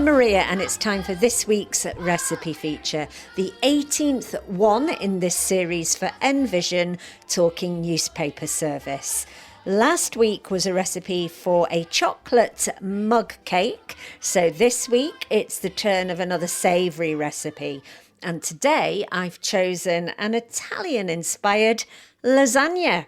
I'm Maria and it's time for this week's recipe feature, the 18th one in this series for Envision Talking Newspaper Service. Last week was a recipe for a chocolate mug cake, so this week it's the turn of another savoury recipe. And today I've chosen an Italian-inspired lasagna.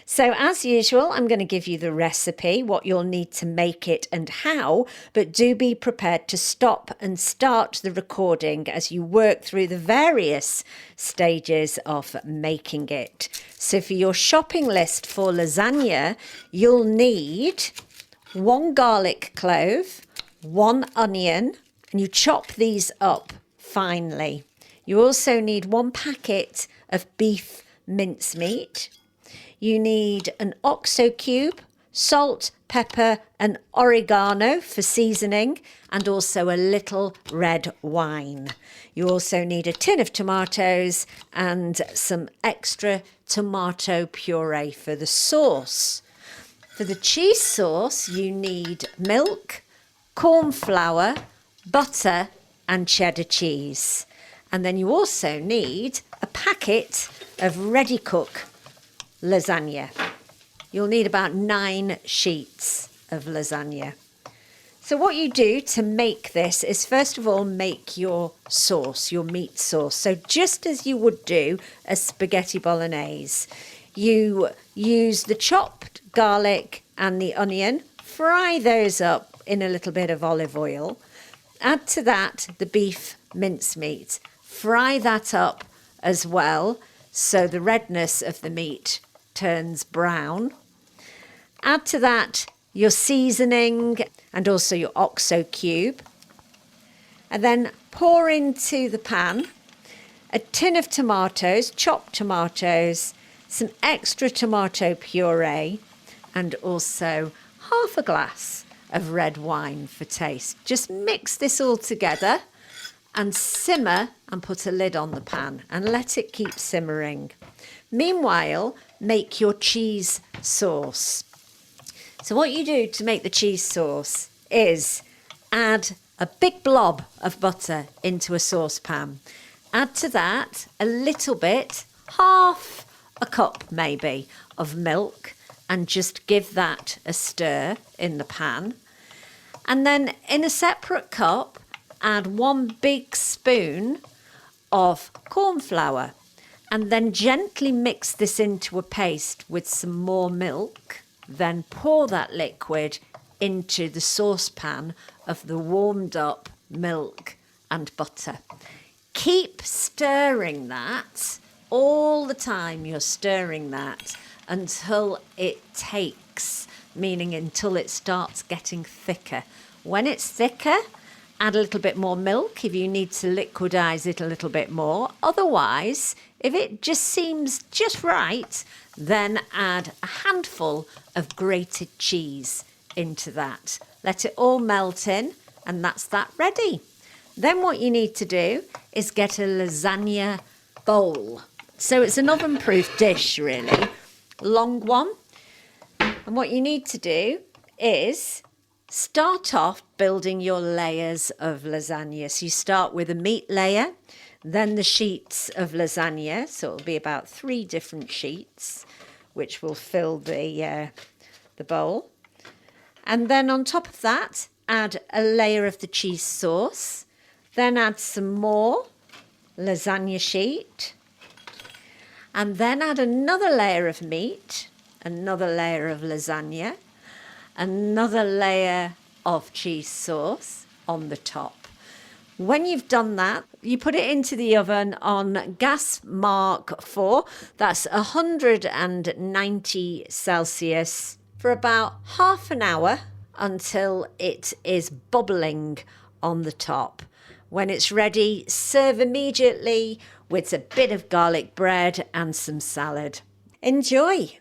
So as usual, I'm going to give you the recipe, what you'll need to make it and how, but do be prepared to stop and start the recording as you work through the various stages of making it. So for your shopping list for lasagna, you'll need 1 garlic clove, 1 onion, and you chop these up finely. You also need 1 packet of beef mincemeat. You need an OXO cube, salt, pepper and oregano for seasoning, and also a little red wine. You also need a tin of tomatoes and some extra tomato puree for the sauce. For the cheese sauce, you need milk, corn flour, butter and cheddar cheese. And then you also need a packet of ready-cook lasagna. You'll need about 9 sheets of lasagna. So what you do to make this is first of all make your sauce, your meat sauce. So just as you would do a spaghetti bolognese, you use the chopped garlic and the onion, fry those up in a little bit of olive oil. Add to that the beef mincemeat. Fry that up as well so the redness of the meat turns brown. Add to that your seasoning and also your OXO cube. And then pour into the pan a tin of tomatoes, chopped tomatoes, some extra tomato puree, and also half a glass of red wine for taste. Just mix this all together and simmer and put a lid on the pan and let it keep simmering. Meanwhile, make your cheese sauce. So what you do to make the cheese sauce is add a big blob of butter into a saucepan. Add to that a little bit, half a cup maybe, of milk, and just give that a stir in the pan. And then in a separate cup, add 1 big spoon of corn flour. And then gently mix this into a paste with some more milk. Then pour that liquid into the saucepan of the warmed up milk and butter. Keep stirring that all the time. You're stirring that until it takes, meaning until it starts getting thicker. When it's thicker, add a little bit more milk if you need to liquidize it a little bit more. Otherwise, if it just seems just right, then add a handful of grated cheese into that. Let it all melt in, and that's that ready. Then what you need to do is get a lasagna bowl. So it's an oven-proof dish, really, long one. And what you need to do is start off building your layers of lasagna. So you start with a meat layer, then the sheets of lasagna. So it'll be about 3 different sheets, which will fill the bowl. And then on top of that, add a layer of the cheese sauce. Then add some more lasagna sheet. And then add another layer of meat, another layer of lasagna, another layer of cheese sauce on the top. When you've done that, you put it into the oven on gas mark 4. That's 190 Celsius for about half an hour until it is bubbling on the top. When it's ready, serve immediately with a bit of garlic bread and some salad. Enjoy!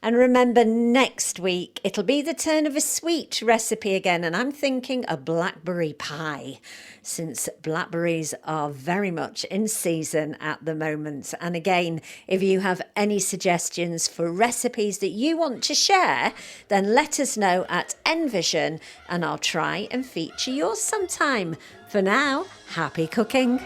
And remember, next week it'll be the turn of a sweet recipe again, and I'm thinking a blackberry pie, since blackberries are very much in season at the moment. And again, if you have any suggestions for recipes that you want to share, then let us know at Envision, and I'll try and feature yours sometime. For now, happy cooking.